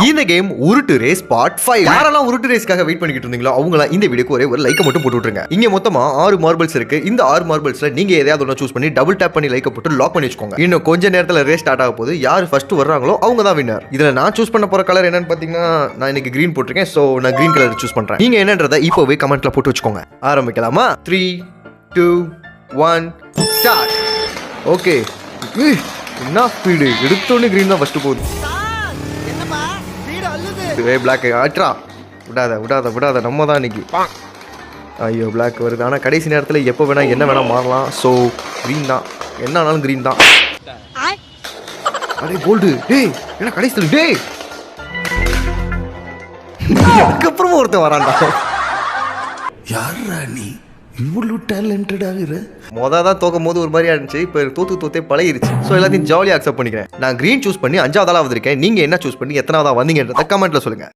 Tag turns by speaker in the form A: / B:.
A: இந்த கேம் உருட்டு race part 5. யாரெல்லாம் உருட்டு ரேஸ்க்காக வெயிட் பண்ணிட்டு இருந்தீங்களோ அவங்கள இந்த வீடியோக்கு ஒரே ஒரு லைக் மட்டும் போட்டு விட்டுருங்க. இங்க மொத்தமா 6 மார்பிள்ஸ் இருக்கு. இந்த 6 மார்பிள்ஸ்ல நீங்க எதையாவது ஒண்ணு சூஸ் பண்ணி டபுள் டேப் பண்ணி லைக் போட்டு லாக் பண்ணி வச்சுக்கோங்க. இன்னும் கொஞ்ச நேரத்துல ரேஸ் ஸ்டார்ட் ஆக போகுது. யார் ஃபர்ஸ்ட் வர்றாங்களோ அவங்க தான் வின்னர். இதுல நான் சூஸ் பண்ண போற கலர் என்னன்னு பாத்தீங்கன்னா நான் இன்னைக்கு கிரீன் போட்டிருக்கேன். சோ நான் கிரீன் கலர் சூஸ் பண்றேன். நீங்க என்னன்றதை இப்போவே கமெண்ட்ல போட்டு வச்சுக்கோங்க. ஆரம்பிக்கலாமா? 3 2 1 ஸ்டார்ட். ஓகே, என்ன ஸ்பீடு! எடுத்தோடனே கிரீன் தான் ஃபர்ஸ்ட் போகுது. பிளாக் ஆட்ரா, விடாத விடாத விடாத, நம்ம தான் இன்னைக்கு. ஐயோ, பிளாக் வருது. ஆனால் கடைசி நேரத்தில் எப்போ வேணா என்ன வேணா மாறலாம். ஸோ க்ரீன் தான், என்ன ஆனாலும் க்ரீன் தான். அடே கோல்டு, டேய் என்ன கடைசியில், டேய் அதுக்கப்புறமா ஒருத்தன் வரான்டா.
B: யாரா நீ இவ்வளவு டேலண்டடாக?
A: மொதல் தான் தோக்கும் போது ஒரு மாதிரியா இருந்துச்சு. இப்போ தோத்தே பழகிருச்சு. ஸோ எல்லாத்தையும் ஜாலியாக அக்செப்ட் பண்ணிக்கிறேன். நான் க்ரீன் சூஸ் பண்ணி 5வது ஆளாக வந்திருக்கேன். நீங்கள் என்ன சூஸ் பண்ணி எத்தனாவதா வந்தீங்கன்றத கமெண்ட்ல சொல்லுங்க.